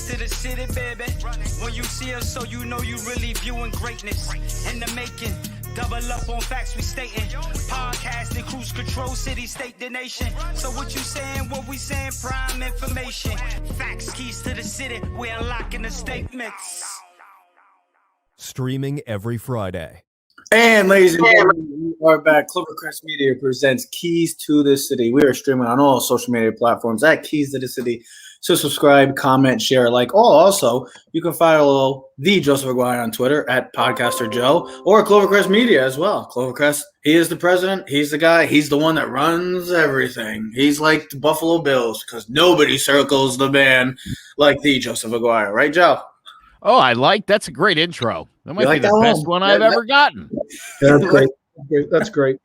keys to the city, baby. When you see us, so you know you really viewing greatness in the making. Double up on facts we stating. Podcasting, cruise control, city, state, the nation. So what you saying, what we saying, prime information. Facts, keys to the city, we unlocking the statements. Streaming every Friday. And ladies and gentlemen, we are back. Clovercrest Media presents Keys to the City. We are streaming on all social media platforms at Keys to the City. So subscribe, comment, share, like. Oh, also, you can follow the Joseph Aguirre on Twitter at Podcaster Joe or Clovercrest Media as well. Clovercrest, he is the president. He's the guy. He's the one that runs everything. He's like the Buffalo Bills because nobody circles the band like the Joseph Aguirre. Right, Joe? Oh, that's a great intro. That might be the best one I've ever gotten. That's great. That's great.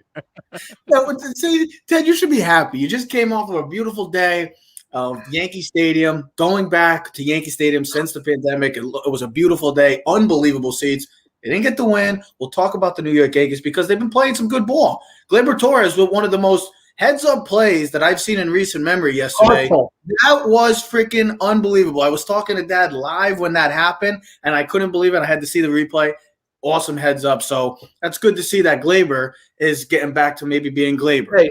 See, Ted, you should be happy. You just came off of a beautiful day of Yankee Stadium, going back to Yankee Stadium since the pandemic. It was a beautiful day, unbelievable seats. They didn't get the win. We'll talk about the New York Yankees because they've been playing some good ball. Gleyber Torres with one of the most heads-up plays that I've seen in recent memory yesterday. That was freaking unbelievable. I was talking to Dad live when that happened, and I couldn't believe it. I had to see the replay. Awesome heads-up. So that's good to see that Gleyber is getting back to maybe being Gleyber.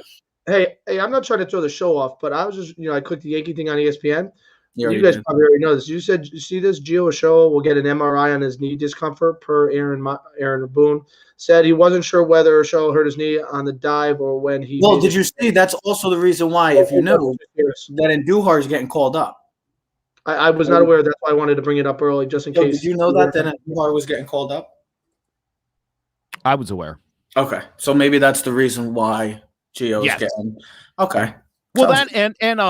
Hey, I'm not trying to throw the show off, but I was just, I clicked the Yankee thing on ESPN. You guys probably already know this. You said, you see this? Gio Ochoa will get an MRI on his knee discomfort per Aaron Boone. Said he wasn't sure whether Ochoa hurt his knee on the dive or when he. Well, did you see? That's also the reason why, if you knew, that Andujar is getting called up. I was not aware. That's why I wanted to bring it up early, just in case. Did you know that Andujar was getting called up? I was aware. Okay, so maybe that's the reason why Gio's getting. Okay. Well, that and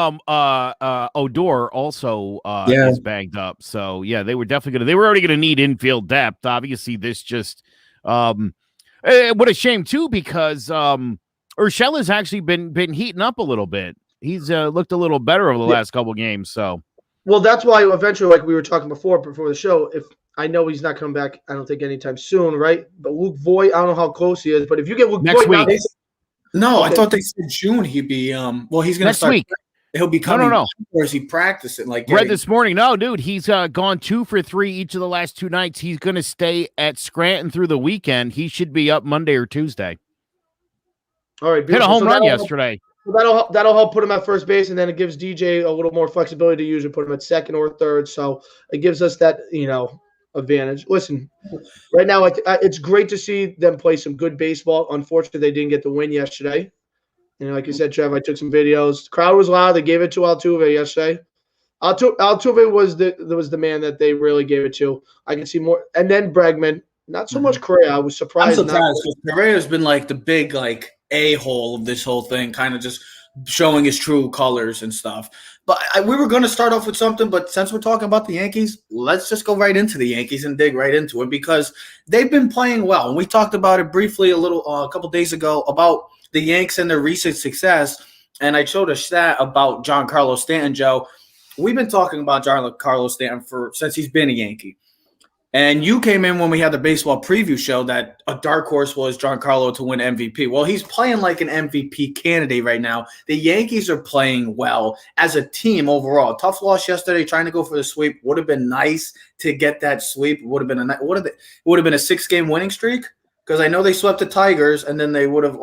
Odor also is banged up. So yeah, they were definitely gonna. They were already gonna need infield depth. Obviously, this just what a shame too, because Urshela has actually been heating up a little bit. He's looked a little better over the last couple games. So well, that's why eventually, like we were talking before the show, if I know he's not coming back, I don't think anytime soon, right? But Luke Voigt, I don't know how close he is, but if you get Luke next Voigt week. No, I thought they said June he'd be well, he's gonna start next week. He'll be coming. No. Or is he practicing? Like read this morning. No, dude, he's gone 2 for 3 each of the last 2 nights. He's gonna stay at Scranton through the weekend. He should be up Monday or Tuesday. All right, hit a home run yesterday. That'll help put him at first base, and then it gives DJ a little more flexibility to usually put him at second or third. So it gives us that advantage. Listen, right now it's great to see them play some good baseball. Unfortunately, they didn't get the win yesterday. Like you said, Trev, I took some videos. The crowd was loud. They gave it to Altuve yesterday. Altuve was the man that they really gave it to. I can see more, and then Bregman. Not so much Correa. I was surprised. I'm surprised because Correa's been like the big a-hole of this whole thing, kind of just showing his true colors and stuff. But we were going to start off with something, but since we're talking about the Yankees, let's just go right into the Yankees and dig right into it because they've been playing well. And we talked about it briefly a couple days ago about the Yanks and their recent success, and I showed a stat about Giancarlo Stanton, Joe. We've been talking about Giancarlo Stanton since he's been a Yankee. And you came in when we had the baseball preview show that a dark horse was Giancarlo to win MVP. Well, he's playing like an MVP candidate right now. The Yankees are playing well as a team overall. Tough loss yesterday, trying to go for the sweep. Would have been nice to get that sweep. Would have been a 6-game winning streak because I know they swept the Tigers and then they would have.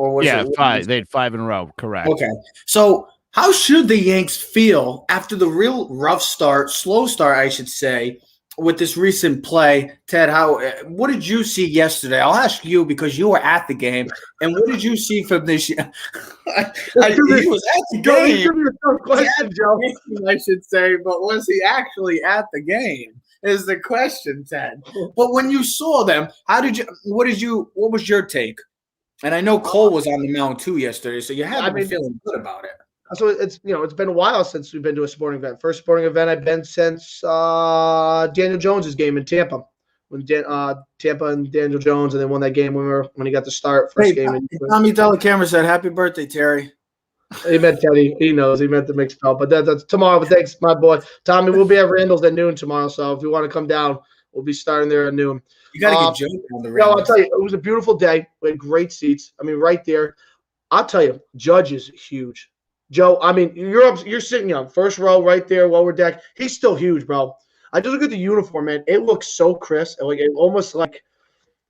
Five. They had 5 in a row. Correct. Okay, so how should the Yanks feel after the real slow start, I should say, with this recent play? Ted, what did you see yesterday? I'll ask you because you were at the game. And what did you see from this? He was at the game. Question, Joe. I should say, but was he actually at the game? Is the question, Ted. But when you saw them, what was your take? And I know Cole was on the mound too yesterday, so you had to be feeling good about it. So it's been a while since we've been to a sporting event. First sporting event I've been since Daniel Jones's game in Tampa, when Tampa and Daniel Jones, and they won that game when he got the start first game. Tommy Delacamera said, "Happy birthday, Terry." He meant Teddy. He knows. He meant the mixed spell. But that's tomorrow. But thanks, my boy Tommy. We'll be at Randall's at noon tomorrow. So if you want to come down, we'll be starting there at noon. You got to get Joe on the Randall's. No, I'll tell you, it was a beautiful day. We had great seats. Right there. I'll tell you, Judge is huge. Joe, you're sitting first row right there, lower deck. He's still huge, bro. I just look at the uniform, man. It looks so crisp, like it almost like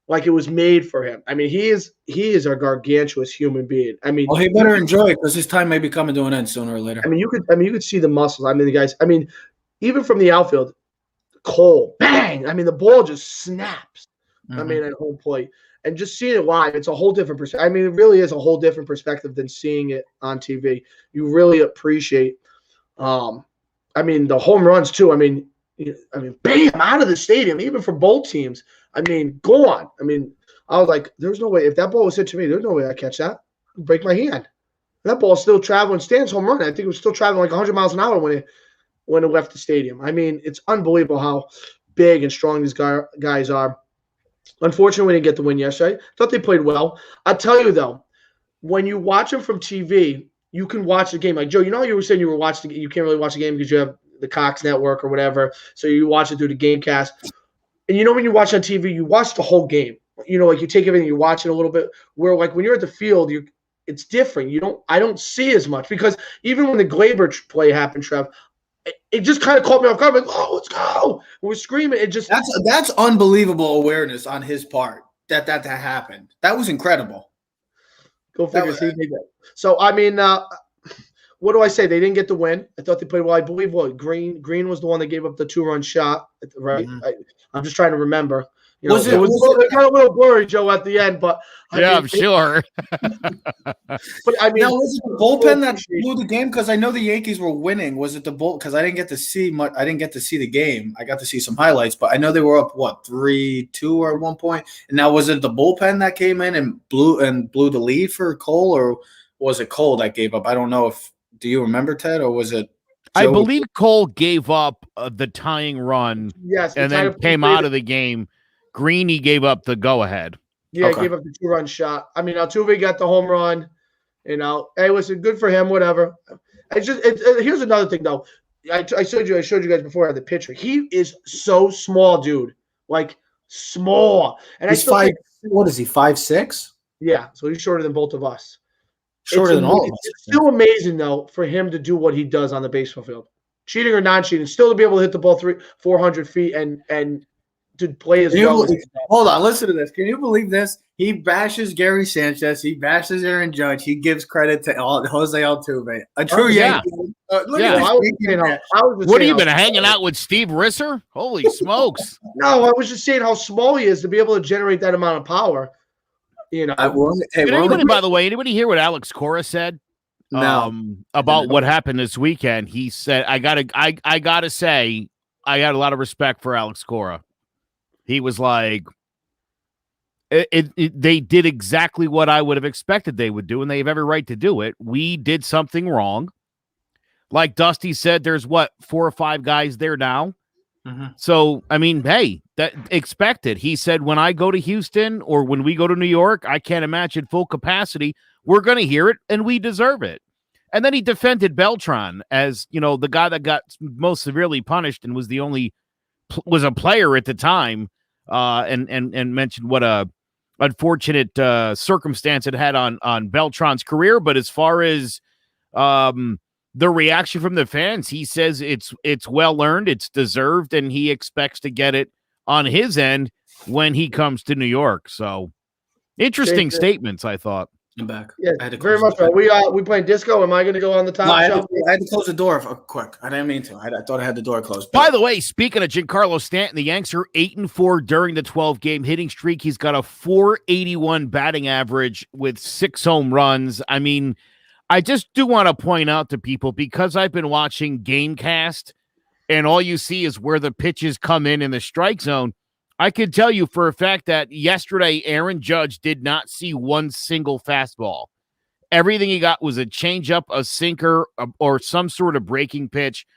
it was made for him. I mean, he is a gargantuous human being. I mean, well, he better enjoy it because his time may be coming to an end sooner or later. I mean, you could see the muscles. I mean, the guys. I mean, even from the outfield, Cole, bang! I mean, the ball just snaps. I mean, at home plate, and just seeing it live, it's a whole different perspective. I mean, it really is a whole different perspective than seeing it on TV. You really appreciate. I mean, the home runs too. I mean, bam, out of the stadium, even for both teams. I mean, go on. I mean, I was like, there's no way. If that ball was hit to me, there's no way I catch that. I'd break my hand. That ball's still traveling. Stan's home run, I think it was still traveling like 100 miles an hour when it left the stadium. I mean, it's unbelievable how big and strong these guys are. Unfortunately, we didn't get the win yesterday. Thought they played well. I'll tell you, though, when you watch them from TV, you can watch the game. Like, Joe, you know how you were saying you can't really watch the game because you have the Cox Network or whatever, so you watch it through the Gamecast. And you know when you watch on TV, you watch the whole game. You know, like you take everything, you watch it a little bit. Where like when you're at the field, it's different. I don't see as much because even when the Glaber play happened, Trev, it just kind of caught me off guard. Like, oh, let's go! We're screaming. It just that's unbelievable awareness on his part that happened. That was incredible. Go figure. So I mean, what do I say? They didn't get the win. I thought they played well. I believe Green was the one that gave up the 2-run shot, right? I'm just trying to remember. You know, it got a little blurry, Joe, at the end, but I'm sure. But I mean, now was it the bullpen that blew the game? Because I know the Yankees were winning. Was it the bull? Because I didn't get to see much. I didn't get to see the game. I got to see some highlights, but I know they were up 3-2 at one point. And now was it the bullpen that came in and blew the lead for Cole, or was it Cole that gave up? I don't know if. Do you remember, Ted, or was it? I believe Cole gave up the tying run. Yes, and then came out of the game. Greeny gave up the go-ahead. Yeah, he gave up the 2-run shot. I mean, Altuve got the home run. You know, hey, listen, good for him. Whatever. Here's another thing though. I showed you guys before I had the picture. He is so small, dude. Like small. And he's five. What is he? 5'6"? Yeah, so he's shorter than both of us. Shorter than all of us. It's still amazing though for him to do what he does on the baseball field, cheating or non-cheating, still to be able to hit the ball 400 feet and to play as well. Hold on, listen to this. Can you believe this? He bashes Gary Sanchez. He bashes Aaron Judge. He gives credit to Jose Altuve. A true Yankee. What are you been hanging out with Steve Risser? Holy smokes! No, I was just saying how small he is to be able to generate that amount of power. You know. By the way, anybody hear what Alex Cora said? No. About what happened this weekend? He said, "I gotta say, I got a lot of respect for Alex Cora." He was like, they did exactly what I would have expected they would do, and they have every right to do it. We did something wrong. Like Dusty said, there's 4 or 5 guys there now. So, I mean, hey, that expected. He said, when I go to Houston or when we go to New York, I can't imagine full capacity. We're going to hear it, and we deserve it. And then he defended Beltran as, you know, the guy that got most severely punished and was was a player at the time. And mentioned what a unfortunate circumstance it had on Beltran's career. But as far as the reaction from the fans, he says it's well earned, it's deserved, and he expects to get it on his end when he comes to New York. So interesting statements, I thought. I'm back. Yeah, very much. We playing disco. Am I going to go on the top? No, I had to close the door quick. I didn't mean to. I thought I had the door closed. By the way, speaking of Giancarlo Stanton, the Yanks are 8-4 during the 12-game hitting streak. He's got a .481 batting average with 6 home runs. I mean, I just do want to point out to people, because I've been watching Gamecast, and all you see is where the pitches come in the strike zone. I can tell you for a fact that yesterday, Aaron Judge did not see one single fastball. Everything he got was a changeup, a sinker, or some sort of breaking pitch.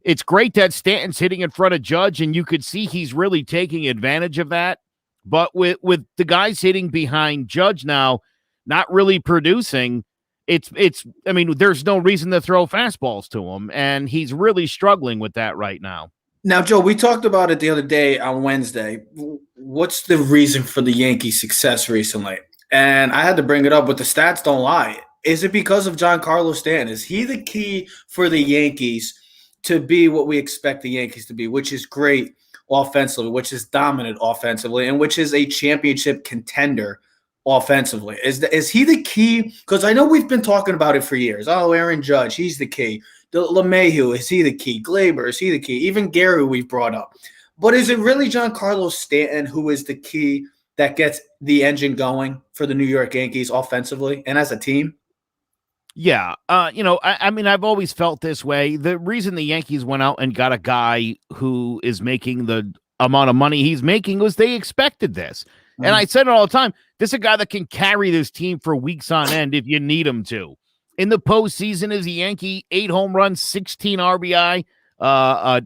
It's great that Stanton's hitting in front of Judge, and you could see he's really taking advantage of that. But with the guys hitting behind Judge now, not really producing, I mean, there's no reason to throw fastballs to him, and he's really struggling with that right now. Now, Joe, we talked about it the other day on Wednesday. What's the reason for the Yankees' success recently? And I had to bring it up, but the stats don't lie. Is it because of Giancarlo Stanton? Is he the key for the Yankees to be what we expect the Yankees to be, which is great offensively, which is dominant offensively, and which is a championship contender offensively. Is he the key? Because I know we've been talking about it for years. Oh, Aaron Judge, he's the key. LeMahieu, is he the key? Glaber, is he the key? Even Gary, we've brought up. But is it really Giancarlo Stanton who is the key that gets the engine going for the New York Yankees offensively and as a team? Yeah. I mean, I've always felt this way. The reason the Yankees went out and got a guy who is making the amount of money he's making was they expected this. Mm-hmm. And I said it all the time. This is a guy that can carry this team for weeks on end if you need him to. In the postseason, is a Yankee, 8 home runs, 16 RBI, a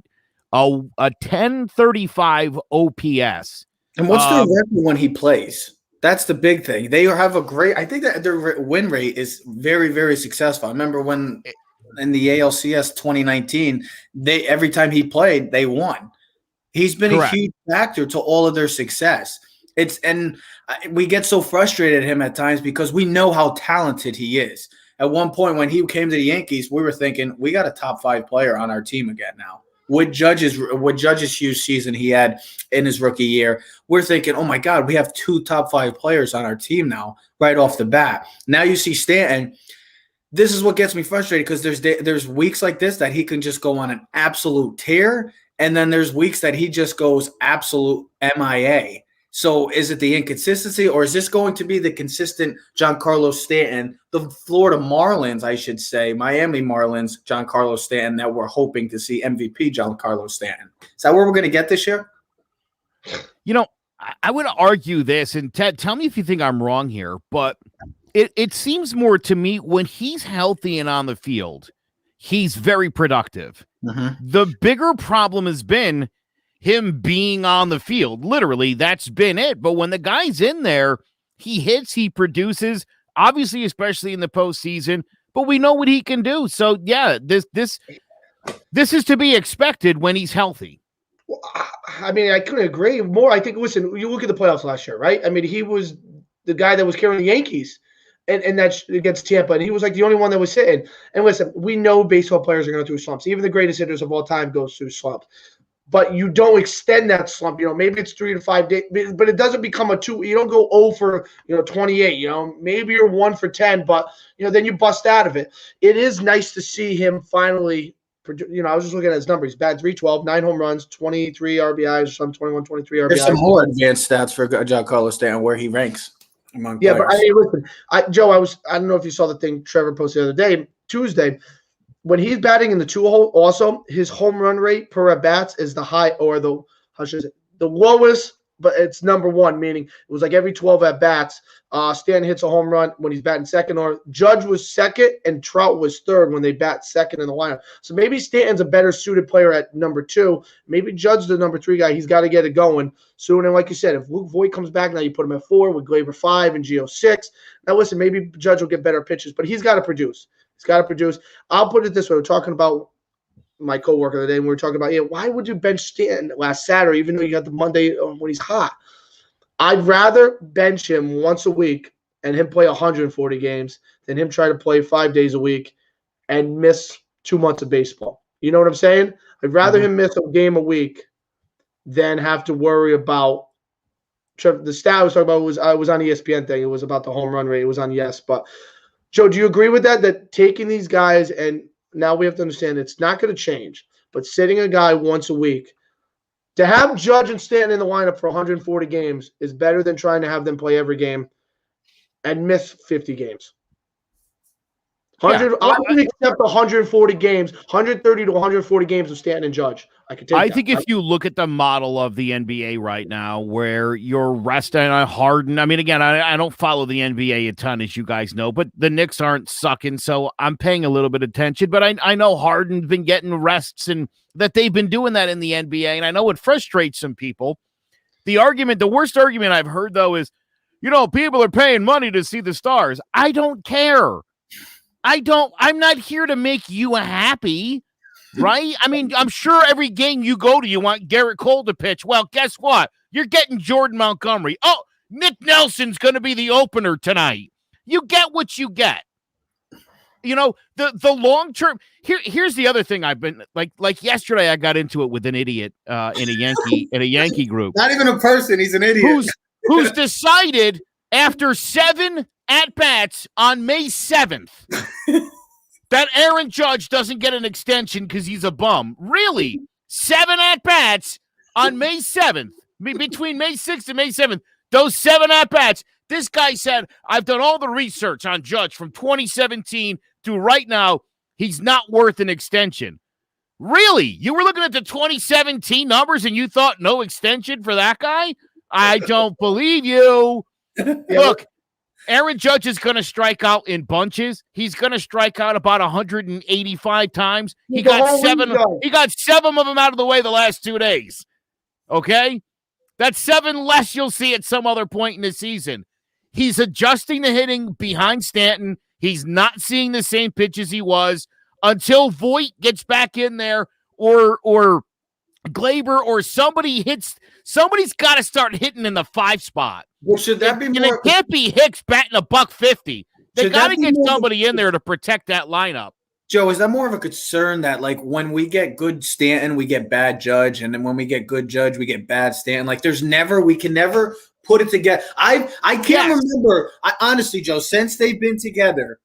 1035 OPS. And what's their record when he plays? That's the big thing. They have a great – I think that their win rate is very, very successful. I remember when in the ALCS 2019, every time he played, they won. He's been a huge factor to all of their success. And we get so frustrated at him at times because we know how talented he is. At one point when he came to the Yankees, we were thinking, we got a top 5 player on our team again now. With Judge's huge season he had in his rookie year, we're thinking, oh, my God, we have 2 top 5 players on our team now right off the bat. Now you see Stanton. This is what gets me frustrated because there's weeks like this that he can just go on an absolute tear, and then there's weeks that he just goes absolute MIA. So is it the inconsistency, or is this going to be the consistent Giancarlo Stanton, the Florida Marlins, I should say, Miami Marlins, Giancarlo Stanton, that we're hoping to see MVP Giancarlo Stanton? Is that where we're going to get this year? You know, I would argue this, and Ted, tell me if you think I'm wrong here, but it seems more to me when he's healthy and on the field, he's very productive. Mm-hmm. The bigger problem has been him being on the field. Literally, that's been it. But when the guy's in there, he hits, he produces, obviously, especially in the postseason, but we know what he can do. So, yeah, this is to be expected when he's healthy. Well, I mean, I couldn't agree more. I think, listen, you look at the playoffs last year, right? I mean, he was the guy that was carrying the Yankees and that's against Tampa, and he was like the only one that was sitting. And listen, we know baseball players are going through slumps. Even the greatest hitters of all time goes through slumps. But you don't extend that slump. You know, maybe it's 3 to 5 days, but it doesn't become a 2. You don't go 0 for 28. You know, maybe you're 1 for 10, but then you bust out of it. It is nice to see him finally. I was just looking at his numbers. He's batted .312, 9 home runs, 23 RBIs, or some 21, 23 RBIs. There's some more advanced stats for Giancarlo Stanton where he ranks among players. But listen, Joe, I don't know if you saw the thing Trevor posted the other day, Tuesday. When he's batting in the 2-hole, also his home run rate per at bats is the lowest, but it's number 1, meaning it was like every 12 at bats, Stanton hits a home run when he's batting second, or Judge was second and Trout was third when they bat second in the lineup. So maybe Stanton's a better suited player at number 2. Maybe Judge's the number 3 guy. He's got to get it going soon. And like you said, if Luke Voit comes back, now you put him at 4 with Glaber 5 and Gio 6. Now listen, maybe Judge will get better pitches, but he's got to produce. He's got to produce. I'll put it this way. We're talking about my coworker the day, and we were talking about, why would you bench Stanton last Saturday, even though you got the Monday when he's hot? I'd rather bench him once a week and him play 140 games than him try to play 5 days a week and miss 2 months of baseball. You know what I'm saying? I'd rather him miss a game a week than have to worry about the stat I was talking about was on ESPN thing. It was about the home run rate. It was on Yes, but Joe, do you agree with that? That taking these guys, and now we have to understand it's not going to change, but sitting a guy once a week, to have Judge and Stanton in the lineup for 140 games is better than trying to have them play every game and miss 50 games. I would accept 140 games, 130 to 140 games of Stanton and Judge. I think if you look at the model of the NBA right now, where you're resting on Harden, I mean, again, I don't follow the NBA a ton, as you guys know, but the Knicks aren't sucking, so I'm paying a little bit of attention. But I know Harden's been getting rests and that they've been doing that in the NBA, and I know it frustrates some people. The worst argument I've heard, though, is, people are paying money to see the stars. I don't care. I'm not here to make you happy, right? I mean, I'm sure every game you go to, you want Garrett Cole to pitch. Well, guess what? You're getting Jordan Montgomery. Oh, Nick Nelson's going to be the opener tonight. You get what you get. the long term. Here's the other thing I've been like yesterday. I got into it with an idiot in a Yankee group. Not even a person. He's an idiot. Who's decided after 7 at-bats on May 7th that Aaron Judge doesn't get an extension because he's a bum. Really? 7 at-bats on May 7th, between May 6th and May 7th, those 7 at-bats, this guy said, I've done all the research on Judge from 2017 to right now. He's not worth an extension. Really? You were looking at the 2017 numbers and you thought no extension for that guy? I don't believe you. Look, Aaron Judge is going to strike out in bunches. He's going to strike out about 185 times. He got 7 of them out of the way the last 2 days. Okay? That's 7 less you'll see at some other point in the season. He's adjusting the hitting behind Stanton. He's not seeing the same pitches he was until Voit gets back in there or Glaber or somebody hits. Somebody's got to start hitting in the 5 spot. Well, should that be more? And it can't be Hicks batting $150. They got to get somebody in there to protect that lineup. Joe, is that more of a concern that, like, when we get good Stanton, we get bad Judge, and then when we get good Judge, we get bad Stanton? Like, we can never put it together. I can't remember. Honestly, Joe, since they've been together,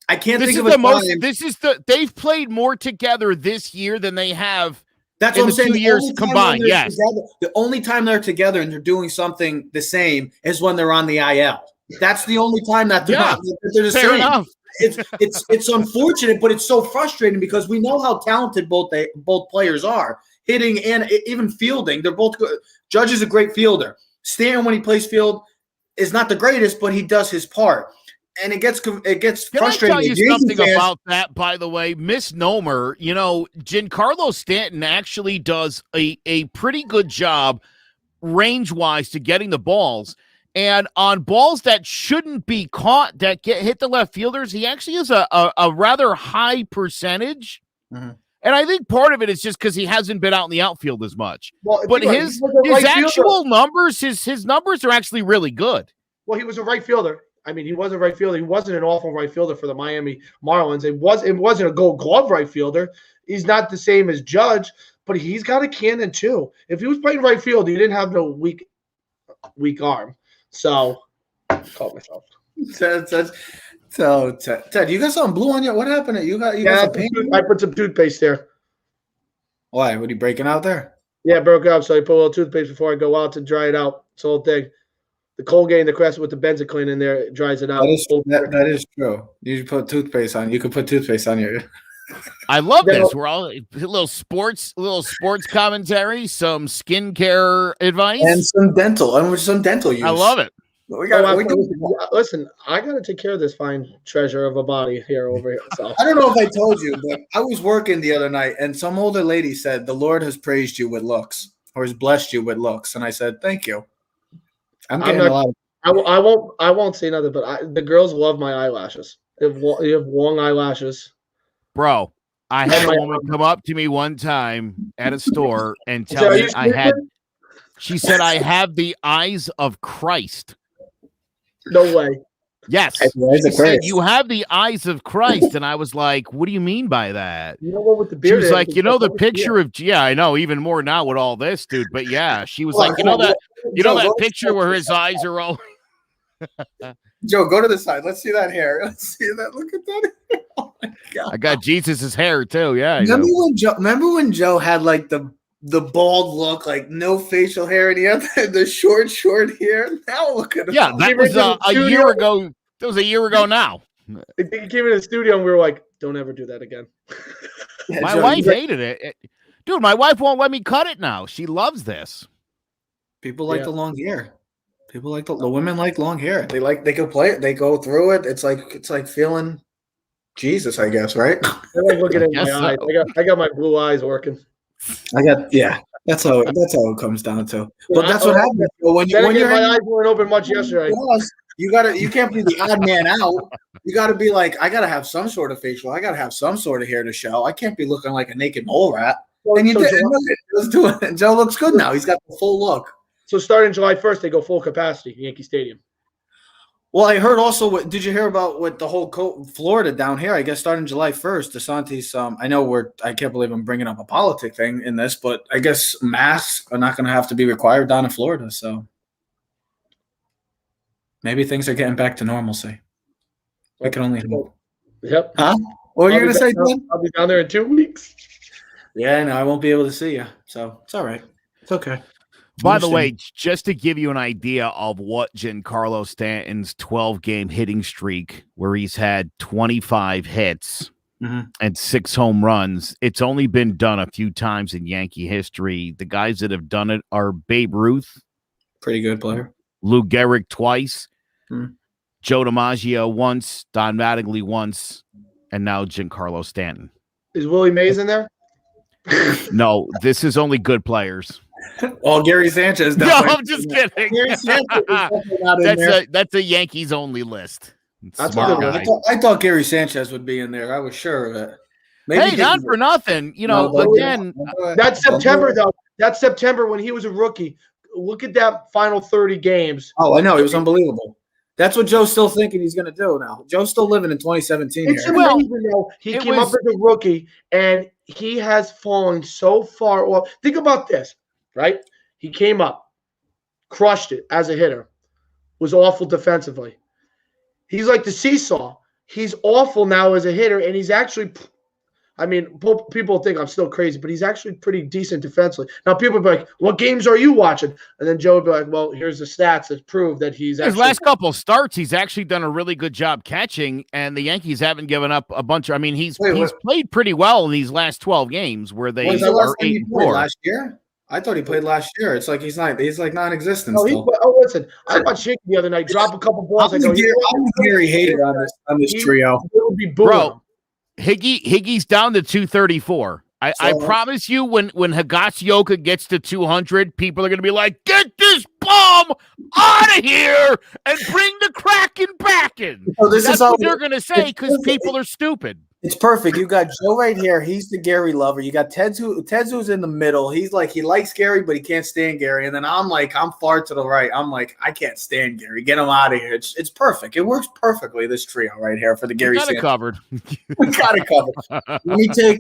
I can't think of a time. They've played more together this year than they have. That's what I'm saying. 2 years combined, yes. The only time they're together and they're doing something the same is when they're on the IL. That's the only time that they're not. They're the fair same. Enough. It's unfortunate, but it's so frustrating because we know how talented both players are, hitting and even fielding. They're both good. Judge is a great fielder. Stanton, when he plays field, is not the greatest, but he does his part. And it gets frustrating. Can I tell you something about that, by the way? Misnomer, Giancarlo Stanton actually does a pretty good job range-wise to getting the balls. And on balls that shouldn't be caught, that hit the left fielders, he actually has a rather high percentage. Mm-hmm. And I think part of it is just because he hasn't been out in the outfield as much. Well, but his actual numbers, his numbers are actually really good. Well, he was a right fielder. I mean, he was a right fielder. He wasn't an awful right fielder for the Miami Marlins. It wasn't a Gold Glove right fielder. He's not the same as Judge, but he's got a cannon too. If he was playing right field, he didn't have no weak arm. So, I caught myself. So, Ted, you got something blue on you? What happened? You got some paint? I put some toothpaste there. Why? What are you breaking out there? Yeah, it broke up. So I put a little toothpaste before I go out to dry it out. It's the whole thing. The Colgate and the Crest with the Benzocaine in there, it dries it out. That is true. You put toothpaste on. You can put toothpaste on your. I love this. We're all a little sports commentary, some skincare advice, and some dental use. I love it. Listen, I got to take care of this fine treasure of a body here over here. So. I don't know if I told you, but I was working the other night, and some older lady said, "The Lord has praised you with looks, or has blessed you with looks," and I said, "Thank you." I'm getting a lot. I won't say nothing, but the girls love my eyelashes. You have long eyelashes. Bro, I had a woman come up to me one time at a store and tell me she said, I have the eyes of Christ. No way. Yes. She said, you have the eyes of Christ. And I was like, what do you mean by that? You know what with the beard? She was like, the picture of, I know, even more now with all this, dude. But yeah, she was like, that picture where his eyes are all. Joe, go to the side. Let's see that hair. Let's see that. Look at that hair. Oh my God. I got Jesus's hair too. Yeah. Remember when Joe had like the bald look, like no facial hair, and he had the short hair? Now look at him. Yeah, that was a year ago. That was a year ago now. He came in the studio and we were like, don't ever do that again. My wife hated it. Dude, my wife won't let me cut it now. She loves this. People like the long hair. People like the women like long hair. They can play it. They go through it. It's like feeling Jesus, I guess, right? I like looking at my eyes. I got my blue eyes working. That's how it comes down to. But that's what happens when my eyes weren't open much yesterday. You can't be the odd man out. You gotta be like, I gotta have some sort of facial. I gotta have some sort of hair to show. I can't be looking like a naked mole rat. Joe looks good now. He's got the full look. So starting July 1st, they go full capacity, Yankee Stadium. Well, I heard also. Did you hear about what the whole Florida down here? I guess starting July 1st, DeSantis. I know I can't believe I'm bringing up a politic thing in this, but I guess masks are not going to have to be required down in Florida. So maybe things are getting back to normalcy. We can only hope. Yep. Huh? What were you going to say, Dan? I'll be down there in 2 weeks. Yeah, no, I won't be able to see you. So it's all right. It's okay. By the way, just to give you an idea of what Giancarlo Stanton's 12-game hitting streak, where he's had 25 hits and 6 home runs, it's only been done a few times in Yankee history. The guys that have done it are Babe Ruth. Pretty good player. Lou Gehrig twice. Joe DiMaggio once. Don Mattingly once. And now Giancarlo Stanton. Is Willie Mays in there? No, this is only good players. Well, Gary Sanchez. No, I'm just kidding. Gary Sanchez is not in there. That's a Yankees only list. That's Smart what guy. I thought Gary Sanchez would be in there. I was sure of it. Hey, not for nothing. You know, again. That's September, though. That's September when he was a rookie. Look at that final 30 games. Oh, I know. He was unbelievable. That's what Joe's still thinking he's going to do now. Joe's still living in 2017 It's here. amazing, though. He came up as a rookie, and he has fallen so far. Well, think about this, right? He came up, crushed it as a hitter, was awful defensively. He's like the seesaw. He's awful now as a hitter, and he's actually – I mean, people think I'm still crazy, but he's actually pretty decent defensively. Now, people will be like, what games are you watching? And then Joe would be like, well, here's the stats that prove that he's his last couple starts, he's actually done a really good job catching, and the Yankees haven't given up a bunch. I mean, he's played pretty well in these last 12 games where they are 8-4. Last year? I thought he played last year. It's like he's like non-existent. Listen, I watched Hickey the other night drop a couple balls. I'm Gary hated on this trio. Bro, Higgy's down to 234. I promise you, when Higashioka gets to 200, people are going to be like, get this bum out of here and bring the Kraken back in. That's what they're going to say because people are stupid. It's perfect. You got Joe right here. He's the Gary lover. You got Tedzu's in the middle. He's like, he likes Gary, but he can't stand Gary. And then I'm far to the right. I'm like, I can't stand Gary. Get him out of here. It's perfect. It works perfectly, this trio right here for the Gary. We got it covered. We got it covered. We're going to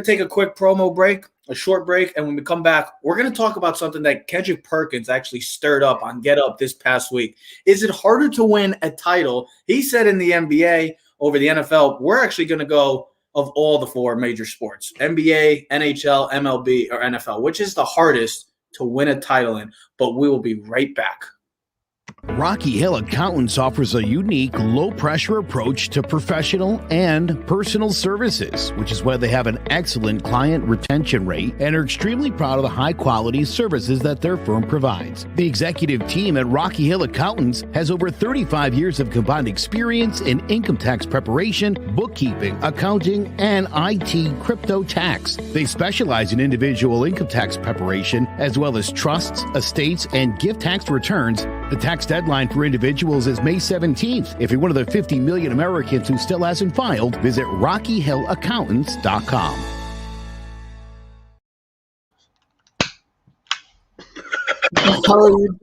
take a quick promo break, a short break. And when we come back, we're going to talk about something that Kendrick Perkins actually stirred up on Get Up this past week. Is it harder to win a title? He said in the NBA over the NFL, we're actually going to go of all the 4 major sports, NBA, NHL, MLB, or NFL, which is the hardest to win a title in. But we will be right back. Rocky Hill Accountants offers a unique, low-pressure approach to professional and personal services, which is why they have an excellent client retention rate and are extremely proud of the high-quality services that their firm provides. The executive team at Rocky Hill Accountants has over 35 years of combined experience in income tax preparation, bookkeeping, accounting, and IT crypto tax. They specialize in individual income tax preparation, as well as trusts, estates, and gift tax returns. The tax deadline for individuals is May 17th. If you're one of the 50 million Americans who still hasn't filed, visit RockyHillAccountants.com. How are you?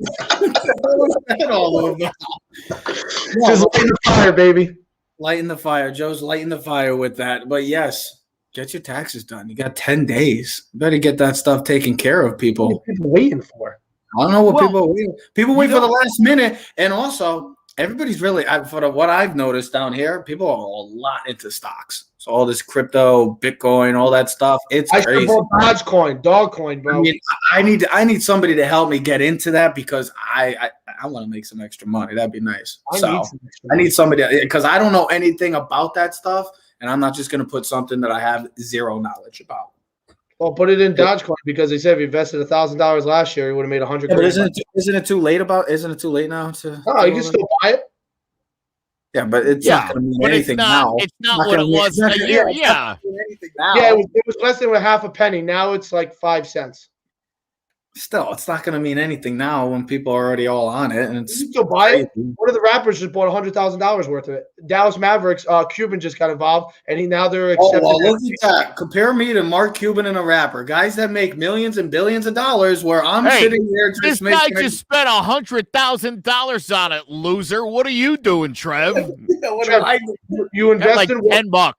All over. Just lighting the fire, baby. Lighting the fire. Joe's lighting the fire with that. But yes, get your taxes done. You got 10 days. You better get that stuff taken care of, people. What are people waiting for? I don't know what people wait. People wait for the last minute, and also everybody's really, for what I've noticed down here, people are a lot into stocks. So all this crypto, Bitcoin, all that stuff. It's crazy. Dogecoin, bro. I mean, I need somebody to help me get into that because I want to make some extra money. That'd be nice. I need somebody because I don't know anything about that stuff, and I'm not just going to put something that I have zero knowledge about. Well, put it in Dogecoin because they said if you invested $1,000 last year, you would have made $100. But isn't it too late Isn't it too late now to? Oh, you can still buy it. Yeah, but it's not going to mean anything now. It's not what it was a year. Yeah, it was less than half a penny. Now it's like 5 cents. Still, it's not going to mean anything now when people are already all on it. And it's You still buy it. One of the rappers just bought $100,000 worth of it. Dallas Mavericks, Cuban just got involved, and they're accepting. Oh, well, look at that. Compare me to Mark Cuban and a rapper. Guys that make millions and billions of dollars where I'm sitting here just this guy just spent $100,000 on it, loser. What are you doing, Trev? Trev, you invest in $10.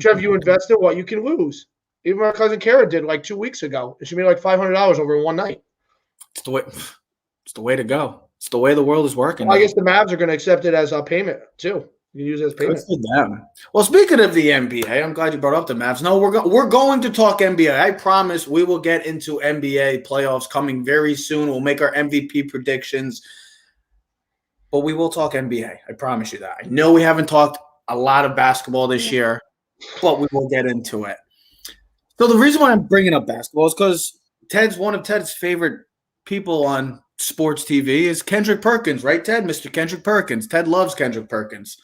Trev, you invest in what you can lose. Even my cousin Kara did like 2 weeks ago. She made like $500 over in one night. It's the way to go. It's the way the world is working. Well, I guess the Mavs are going to accept it as a payment too. You can use it as payment. Good for them. Well, speaking of the NBA, I'm glad you brought up the Mavs. No, we're going to talk NBA. I promise we will get into NBA playoffs coming very soon. We'll make our MVP predictions, but we will talk NBA. I promise you that. I know we haven't talked a lot of basketball this year, but we will get into it. So the reason why I'm bringing up basketball is because one of Ted's favorite people on sports TV is Kendrick Perkins, right, Ted? Mr. Kendrick Perkins. Ted loves Kendrick Perkins.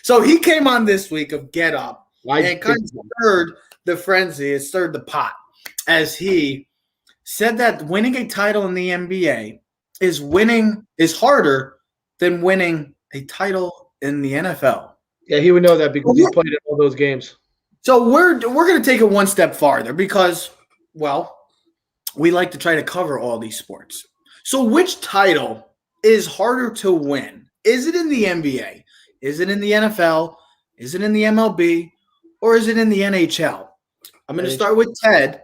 So he came on this week of Get Up and kind of stirred the frenzy, it stirred the pot, as he said that winning a title in the NBA is harder than winning a title in the NFL. Yeah, he would know that because he played in all those games. So we're going to take it one step farther because, well, we like to try to cover all these sports. So which title is harder to win? Is it in the NBA? Is it in the NFL? Is it in the MLB? Or is it in the NHL? I'm going to start with Ted.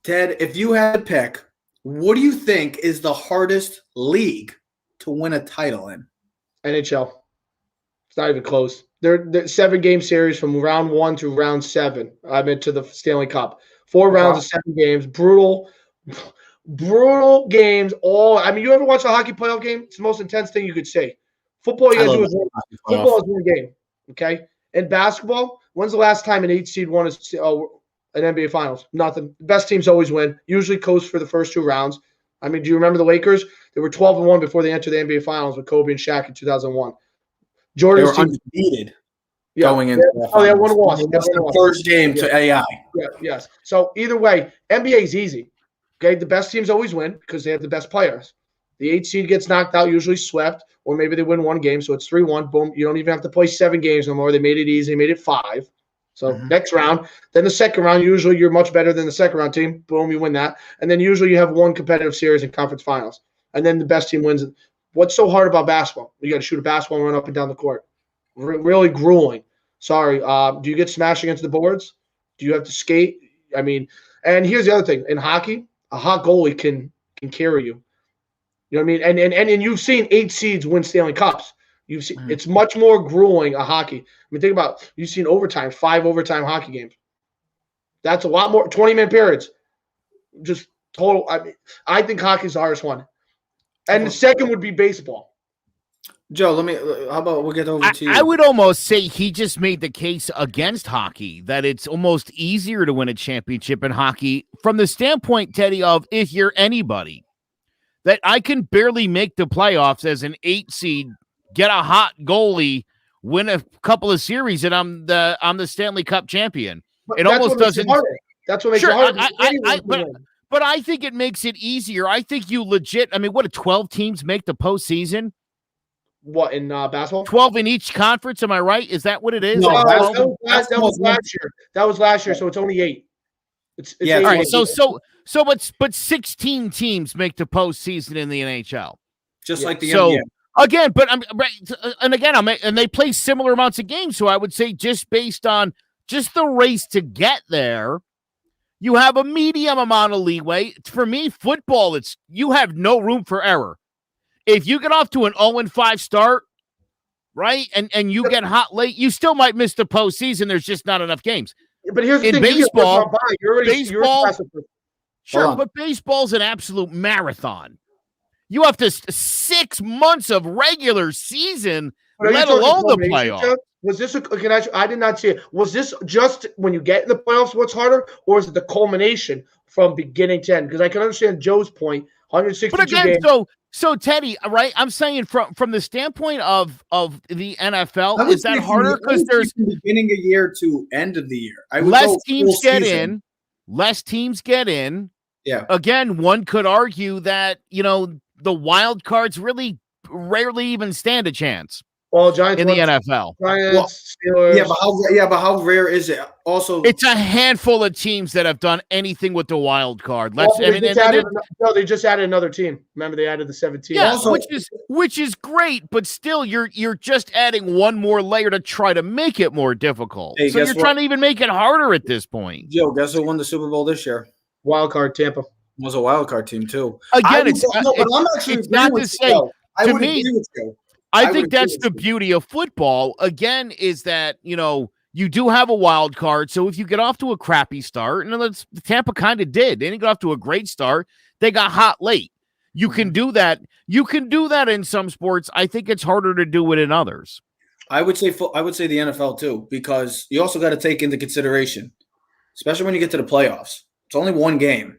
Ted, if you had to pick, what do you think is the hardest league to win a title in? NHL. It's not even close. They're 7-game series from round 1 to round 7. To the Stanley Cup. 4 rounds of 7 games. Brutal games. You ever watch a hockey playoff game? It's the most intense thing you could say. Football, you guys do football is one game. Okay? In basketball, when's the last time an 8 seed won an NBA Finals? Nothing. The best teams always win. Usually coast for the first 2 rounds. Do you remember the Lakers? They were 12-1 before they entered the NBA Finals with Kobe and Shaq in 2001. Jordan's they were undefeated going into that. Oh, they had one loss. That's the first game to AI. Yeah, yes. So either way, NBA is easy. Okay, the best teams always win because they have the best players. The 8 seed gets knocked out, usually swept, or maybe they win 1 game, so it's 3-1. Boom, you don't even have to play 7 games no more. They made it easy. They made it 5. So next round. Then the second round, usually you're much better than the second round team. Boom, you win that. And then usually you have 1 competitive series in conference finals. And then the best team wins. What's so hard about basketball? You got to shoot a basketball and run up and down the court. Really grueling. Sorry. Do you get smashed against the boards? Do you have to skate? And here's the other thing. In hockey, a hot goalie can carry you. You know what I mean? And you've seen 8 seeds win Stanley Cups. You've seen it's much more grueling a hockey. Think about you've seen overtime, 5 overtime hockey games. That's a lot more 20-minute periods. Just total. I think hockey's the hardest one. And the second would be baseball. Joe, how about we'll get over to you. I would almost say he just made the case against hockey that it's almost easier to win a championship in hockey from the standpoint, Teddy, of if you're anybody. That I can barely make the playoffs as an 8 seed, get a hot goalie, win a couple of series, and I'm the Stanley Cup champion. It almost doesn't. That's what makes it harder. But I think it makes it easier. I think you legit. What do 12 teams make the postseason? What in basketball? 12 in each conference. Am I right? Is that what it is? No, that was last year. That was last year, so it's only 8. It's yeah. 8. All right. But 16 teams make the postseason in the NHL, just like the NBA. Again, but and they play similar amounts of games. So I would say just based on just the race to get there, you have a medium amount of leeway. For me, football, you have no room for error. If you get off to an 0-5 start, right, and you get hot late, you still might miss the postseason. There's just not enough games. But here's the thing: baseball, you're but baseball's an absolute marathon. You have to 6 months of regular season, let alone the playoffs. Was this I did not see it. Was this just when you get in the playoffs what's harder, or is it the culmination from beginning to end? Because I can understand Joe's point, 162 But again, games. So Teddy, right? I'm saying from the standpoint of the NFL, is that harder because there's from beginning of year to end of the year? Less teams get in. again, one could argue that, the wild cards really rarely even stand a chance. Well, Giants in the NFL. Giants, Steelers. But how rare is it? Also, it's a handful of teams that have done anything with the wild card. They just added another team. Remember, they added the 17. Yeah, also, which is great, but still, you're just adding one more layer to try to make it more difficult. Hey, so you're trying to even make it harder at this point. Joe, guess who won the Super Bowl this year? Wild card Tampa. It was a wild card team too. Again, it's not to say. To me, I think that's the beauty of football, again, is that, you do have a wild card. So if you get off to a crappy start, and Tampa kind of did. They didn't get off to a great start. They got hot late. You can do that. You can do that in some sports. I think it's harder to do it in others. I would say the NFL too, because you also got to take into consideration, especially when you get to the playoffs. It's only one game.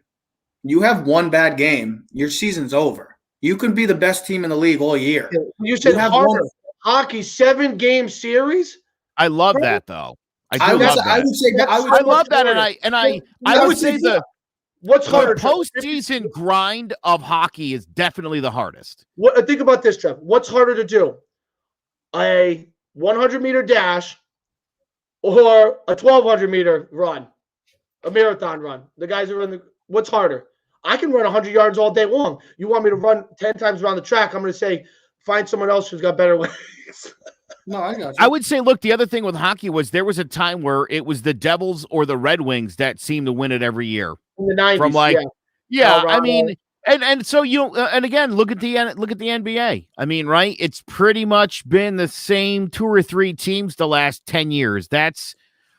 You have one bad game, your season's over. You can be the best team in the league all year. You said hockey 7-game series. I love that though. I love that. I love that, and I would say what's harder? The postseason grind of hockey is definitely the hardest. Think about this, Trev. What's harder to do? A 100-meter dash or a 1,200-meter run, a marathon run? The guys who run what's harder? I can run 100 yards all day long. You want me to run 10 times around the track? I'm going to say, find someone else who's got better legs. No, I got you. I would say, look, the other thing with hockey was there was a time where it was the Devils or the Red Wings that seemed to win it every year. In the 90s, from I mean, and so and again, look at the NBA. I mean, right? It's pretty much been the same 2 or 3 teams the last 10 years.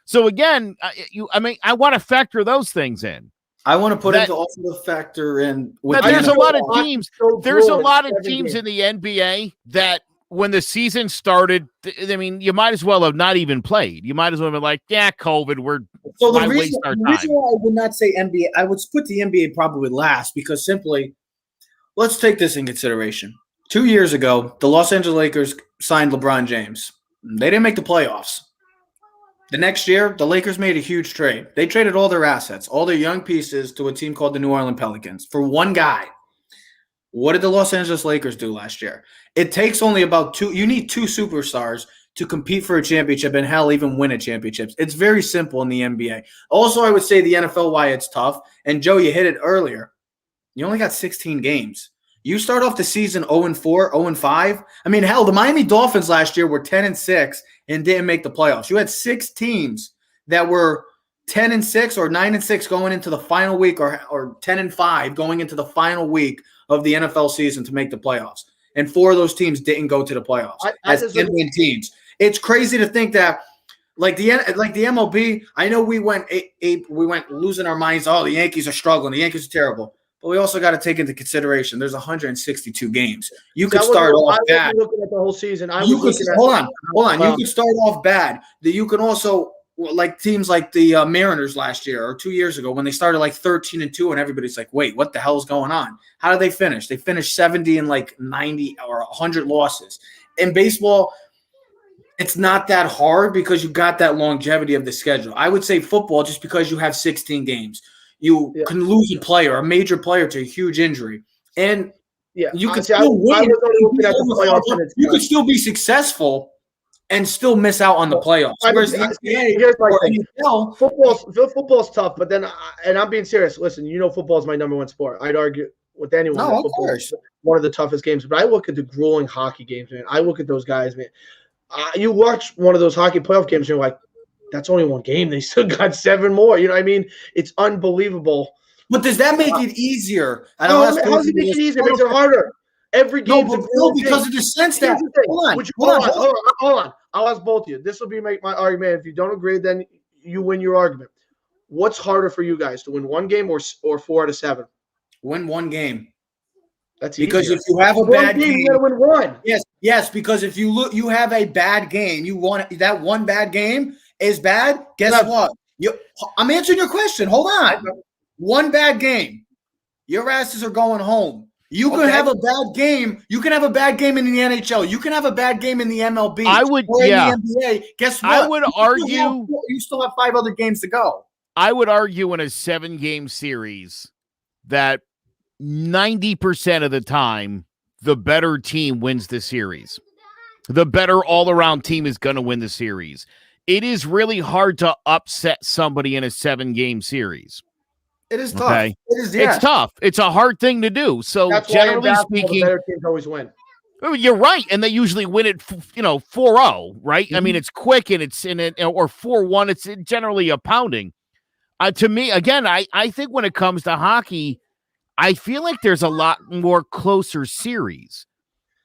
So again, I want to factor those things in. I want to put into also the factor in. There's a lot of teams. There's a lot of teams in the NBA that when the season started, I mean, you might as well have not even played. You might as well have been like, yeah, COVID. The reason why I would not say NBA, I would put the NBA probably last because simply, let's take this in consideration. 2 years ago, the Los Angeles Lakers signed LeBron James. They didn't make the playoffs. The next year, the Lakers made a huge trade. They traded all their assets, all their young pieces to a team called the New Orleans Pelicans for one guy. What did the Los Angeles Lakers do last year? It takes only about 2. You need 2 superstars to compete for a championship and hell, even win a championship. It's very simple in the NBA. Also, I would say the NFL, why it's tough. And Joe, you hit it earlier. You only got 16 games. You start off the season 0-4, 0-5. I mean, hell, the Miami Dolphins last year were 10-6 and didn't make the playoffs. You had 6 teams that were 10-6 or 9-6 going into the final week, or 10-5 going into the final week of the NFL season to make the playoffs. And 4 of those teams didn't go to the playoffs as NBA teams. It's crazy to think that, like the MLB. I know we went losing our minds. Oh, the Yankees are struggling. The Yankees are terrible. But we also got to take into consideration there's 162 games. You could start off bad. Looking at the whole season. Hold on. You could start off bad. That you can also, like teams like the Mariners last year or 2 years ago when they started like 13-2 and everybody's like, wait, what the hell is going on? How did they finish? They finished 70 and like 90 or 100 losses. In baseball, it's not that hard because you got that longevity of the schedule. I would say football, just because you have 16 games. You can lose a player, a major player, to a huge injury, and you could still win. You could still be successful and still miss out on the playoffs. Whereas the NBA, football's tough, but then, and I'm being serious. Listen, football is my number 1 sport. I'd argue with anyone. No, of course, one of the toughest games. But I look at the grueling hockey games, man. I look at those guys, man. You watch one of those hockey playoff games, and you're like, that's only one game. They still got 7 more. You know what I mean? It's unbelievable. But does that make it easier? How does it make it easier? It makes it harder. Every game. No, because of the sense that. Hold on. I'll ask both of you. This will be my argument. If you don't agree, then you win your argument. What's harder for you guys, to win 1 game or 4 out of 7? Win 1 game. That's because easier. If you have a bad game, you gotta win 1. Yes. Because if you have a bad game, you want that one bad game is bad. Guess what? I'm answering your question. Hold on. 1 bad game, your asses are going home. You can have a bad game. You can have a bad game in the NHL. You can have a bad game in the MLB. I would, or in the NBA. Guess what? I would argue you still have 5 other games to go. I would argue in a 7-game series that 90% of the time, the better team wins the series. The better all-around team is going to win the series. It is really hard to upset somebody in a 7-game series. It is tough. Okay? It is, yeah. It's tough. It's a hard thing to do. So That's generally why speaking, the better teams always win. You're right, and they usually win it, 4-0, right? Mm-hmm. I mean, it's quick and it's in it, or 4-1. It's generally a pounding. To me, again, I think when it comes to hockey, I feel like there's a lot more closer series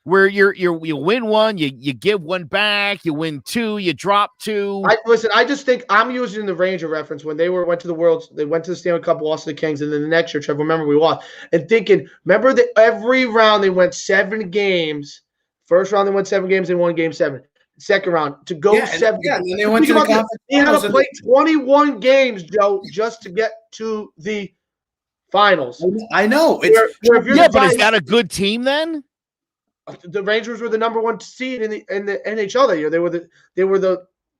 where you win one, you give one back, you win two, you drop two. I just think I'm using the Ranger reference when they went to the Worlds, they went to the Stanley Cup, lost to the Kings, and then the next year, Trevor, remember we lost, and thinking, remember that every round they went 7 games. First round they went 7 games, they won game 7. Second round to go 7. Yeah, and then they went to the conference. They had to play 21 games, Joe, just to get to the finals. I know. But is that a good team then? The Rangers were the number 1 seed in the NHL that year.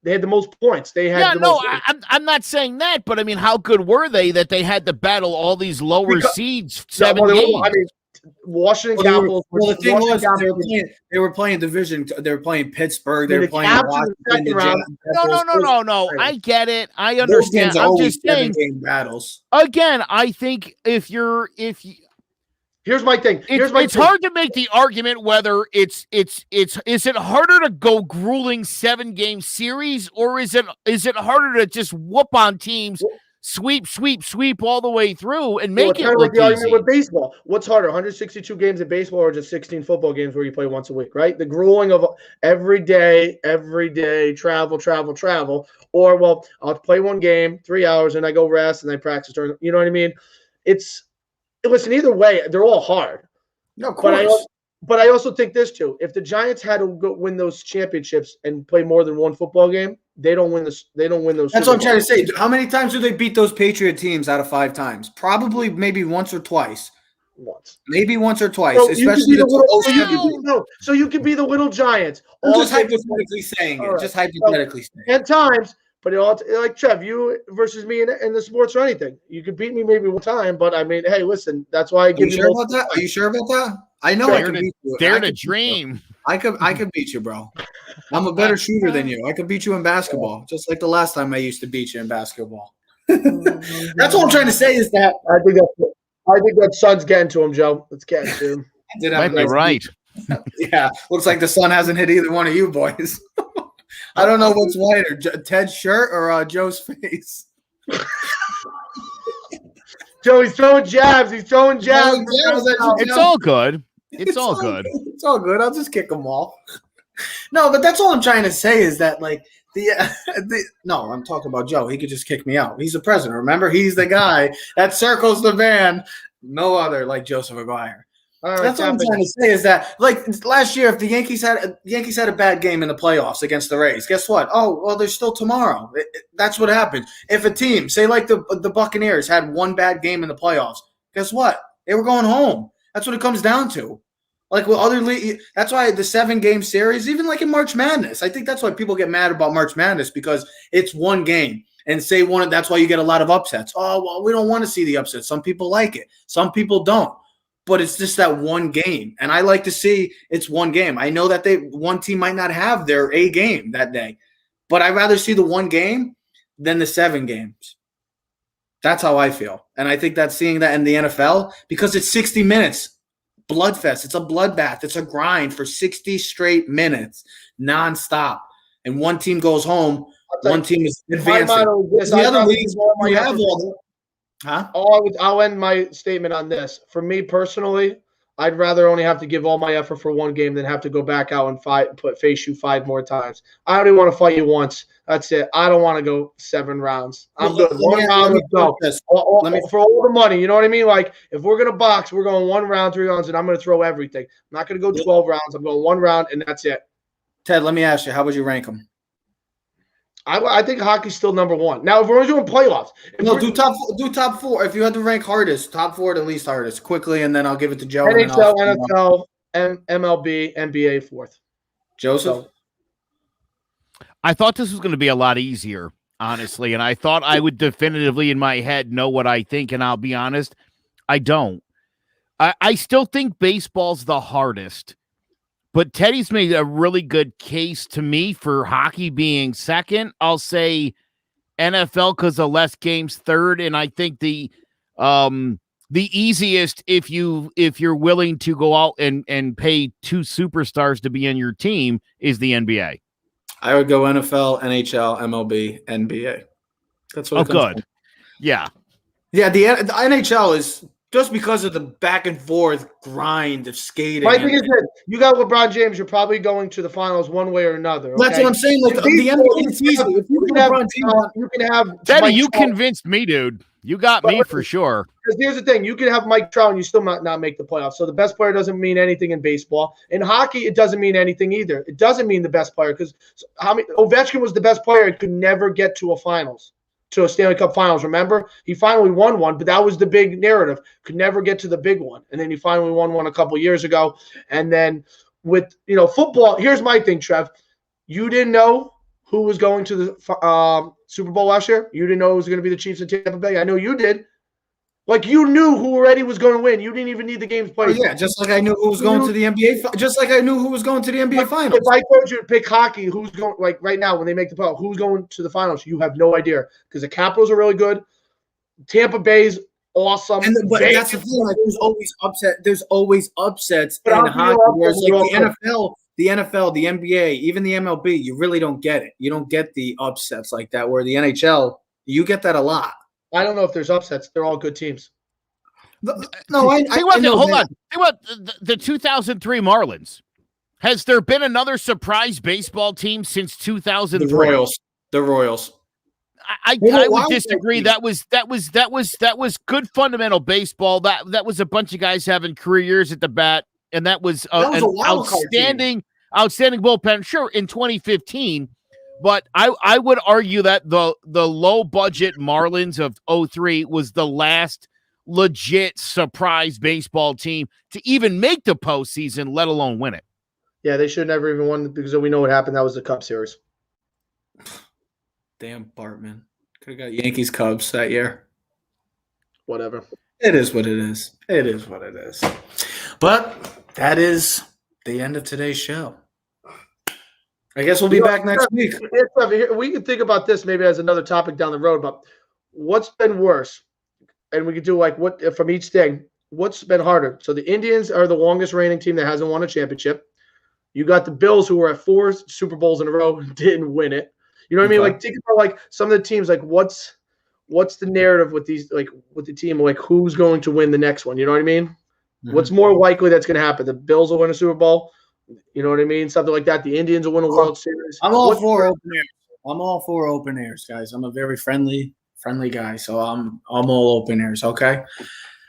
They had the most points. They had I'm not saying that, but I mean, how good were they that they had to battle all these lower seeds 7 games? I mean, Washington Capitals. The thing was, they were playing division. They were playing Pittsburgh. They were playing Washington. No. I get it. I understand. I'm just saying. Game battles. Again, I think if you. Here's my thing. It's hard to make the argument whether is it harder to go grueling 7-game series, or is it harder to just whoop on teams, sweep all the way through and make it look the easy? argument with baseball. What's harder, 162 games in baseball or just 16 football games where you play once a week, right? The grueling of every day, travel, or, well, I'll play one game, 3 hours, and I go rest and I practice during, you know what I mean? Listen, either way, they're all hard. No, of course. But I also think this too. If the Giants had to go win those championships and play more than one football game, they don't win those. That's what I'm trying to say. How many times do they beat those Patriot teams out of 5 times? Probably, maybe once or twice. Maybe once or twice. So especially so you could be the little Giants. I'm just hypothetically saying it. Right. Just hypothetically saying. At times. But like Trev, you versus me in the sports or anything. You could beat me maybe one time, but I mean, hey, listen, that's why I give you. Sure about that? Are you sure about that? I know I can beat you. Dare to dream. I could beat you, bro. I'm a better shooter than you. I could beat you in basketball, just like the last time I used to beat you in basketball. That's what I'm trying to say is that I think that sun's getting to him, Joe. It's getting to him. Might be right. Yeah, looks like the sun hasn't hit either one of you boys. I don't know what's whiter, Ted's shirt or Joe's face. Joe, he's throwing jabs. It's all good. It's all good. It's all good. I'll just kick them off. No, but that's all I'm trying to say is that, like, no, I'm talking about Joe. He could just kick me out. He's the president. Remember, he's the guy that circles the van. No other like Joseph Aguirre. That's what I'm trying to say is that, like, last year, if the Yankees had a bad game in the playoffs against the Rays, guess what? Oh, well, there's still tomorrow. That's what happens. If a team, say like the Buccaneers, had one bad game in the playoffs, guess what? They were going home. That's what it comes down to. Like with other that's why the 7-game series, even like in March Madness, I think that's why people get mad about March Madness, because it's one game. And that's why you get a lot of upsets. Oh, well, we don't want to see the upsets. Some people like it. Some people don't. But it's just that one game. And I like to see it's one game. I know that one team might not have their A game that day, but I'd rather see the one game than the 7 games. That's how I feel. And I think that seeing that in the NFL, because it's 60 minutes, bloodfest. It's a bloodbath. It's a grind for 60 straight minutes, nonstop. And one team goes home, one team is advancing. The other leagues, you have all Huh? I'll end my statement on this. For me personally, I'd rather only have to give all my effort for one game than have to go back out and face you 5 more times. I only want to fight you once. That's it. I don't want to go 7 rounds. I'm good. One round, let's go. For all the money, you know what I mean? Like, if we're going to box, we're going 1 round, 3 rounds, and I'm going to throw everything. I'm not going to go 12 rounds. I'm going 1 round, and that's it. Ted, let me ask you, how would you rank them? I think hockey's still number 1. Now, if we're doing playoffs, do top 4. If you had to rank hardest, top 4 to least hardest, quickly, and then I'll give it to Joe. NHL, NFL, MLB, NBA, 4th. Joseph? I thought this was going to be a lot easier, honestly, and I thought I would definitively in my head know what I think, and I'll be honest, I don't. I still think baseball's the hardest, but Teddy's made a really good case to me for hockey being second. I'll say NFL because of less games third, and I think the easiest if you're willing to go out and pay 2 superstars to be on your team is the NBA. I would go NFL, NHL, MLB, NBA. That's what. Good. Yeah. Yeah. The NHL is just because of the back and forth grind of skating. My thing is that you got LeBron James. You're probably going to the finals one way or another. Okay? That's what I'm saying. Like the NBA is easy. If you can have Teddy, you convinced me, dude. You got me for sure. Because here's the thing: you can have Mike Trout and you still might not make the playoffs. So the best player doesn't mean anything in baseball. In hockey, it doesn't mean anything either. It doesn't mean the best player because Ovechkin was the best player and could never get to a Stanley Cup Finals. Remember, he finally won one, but that was the big narrative. Could never get to the big one, and then he finally won one a couple years ago. And then with football, here's my thing, Trev. You didn't know who was going to the Super Bowl last year. You didn't know it was going to be the Chiefs and Tampa Bay. I know you did. Like, you knew who already was going to win. You didn't even need the games played. Oh, yeah, just like I knew who was going to the NBA. Just like I knew who was going to the NBA Finals. If I told you to pick hockey, who's going, like right now when they make the playoffs, who's going to the finals? You have no idea because the Capitals are really good. Tampa Bay's awesome. But that's the thing. Like, there's always upsets in hockey. Whereas like the NFL, the NBA, even the MLB, you really don't get it. You don't get the upsets like that. Where the NHL, you get that a lot. I don't know if there's upsets. They're all good teams. No, hold on. Think about the 2003 Marlins. Has there been another surprise baseball team since 2003? The Royals. I would disagree. That was good fundamental baseball. That was a bunch of guys having career years at the bat, and that was an outstanding bullpen. Sure, in 2015. But I would argue that the low budget Marlins of 2003 was the last legit surprise baseball team to even make the postseason, let alone win it. Yeah, they should never even won because we know what happened. That was the Cup Series. Damn, Bartman. Could have got Yankees Cubs that year. Whatever. It is what it is. It is what it is. But that is the end of today's show. I guess we'll be back next week. We can think about this maybe as another topic down the road, but what's been worse? And we could do like what from each thing. What's been harder? So the Indians are the longest reigning team that hasn't won a championship. You got the Bills who were at 4 Super Bowls in a row and didn't win it. You know what I mean? Like think about like some of the teams. Like what's the narrative with these like with the team? Like who's going to win the next one? You know what I mean? Mm-hmm. What's more likely that's going to happen? The Bills will win a Super Bowl. You know what I mean? Something like that. The Indians will win a World Series. I'm all for open airs. I'm all for open airs, guys. I'm a very friendly guy, so I'm all open airs. Okay.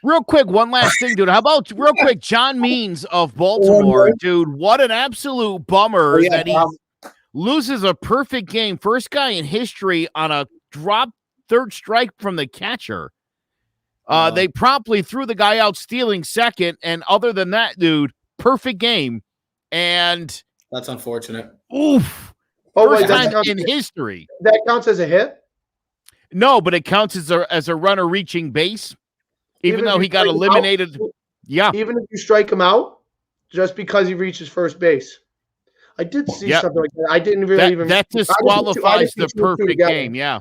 Real quick, one last thing, dude. How about real quick, John Means of Baltimore, dude? What an absolute bummer that he loses a perfect game. First guy in history on a drop third strike from the catcher. They promptly threw the guy out stealing second, and other than that, dude, perfect game. And that's unfortunate. Oof. First time in history. That counts as a hit? No, but it counts as a runner reaching base, even though he got eliminated. Yeah. Even if you strike him out, just because he reaches first base. I did see something like that. I didn't really that disqualifies the perfect game. Yeah.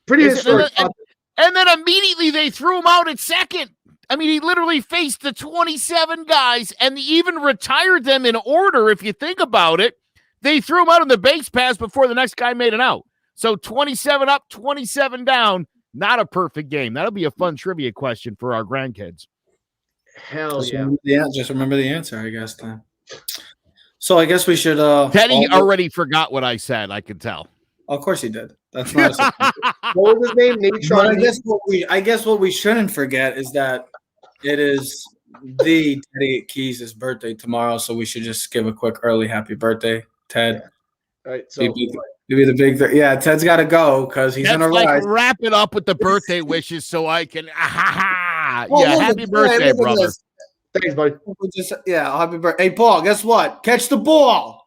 Pretty historic. And then immediately they threw him out at second. I mean, he literally faced the 27 guys and even retired them in order. If you think about it, they threw him out on the base pass before the next guy made an out. So 27 up, 27 down, not a perfect game. That'll be a fun trivia question for our grandkids. Hell yeah. Just remember the answer, I guess, then. So I guess we should. Teddy already forgot what I said. I could tell. Of course he did. That's not. What was his name? I guess what we shouldn't forget is that it is the Teddy Keys' birthday tomorrow, so we should just give a quick early happy birthday, Ted. All right, so maybe the big yeah. Ted's got to go because he's in a rise. Wrap it up with the birthday wishes so I can. Happy birthday, brother. Thanks, buddy. Happy birthday. Hey, Paul, guess what? Catch the ball.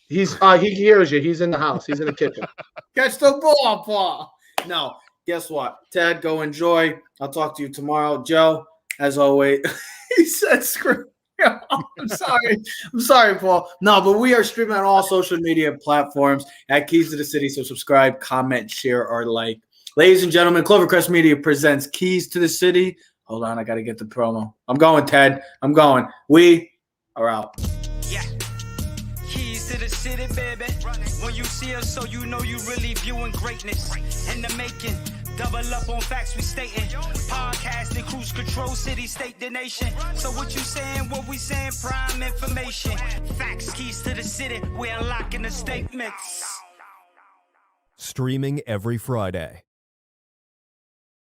He hears you. He's in the house. He's in the kitchen. Catch the ball, Paul. No, guess what? Ted, go enjoy. I'll talk to you tomorrow. Joe, as always. He said, "Screw." I'm sorry. I'm sorry, Paul. No, but we are streaming on all social media platforms at Keys to the City. So subscribe, comment, share, or like. Ladies and gentlemen, Clovercrest Media presents Keys to the City. Hold on, I got to get the promo. I'm going, Ted. I'm going. We are out. Yeah. Keys to the city, baby. When you see us, so you know you really viewing greatness in the making. Double up on facts we stating. Podcasting, cruise control, city, state, the nation. So what you saying, what we saying, prime information. Facts, keys to the city, we're unlocking the statements. Streaming every Friday.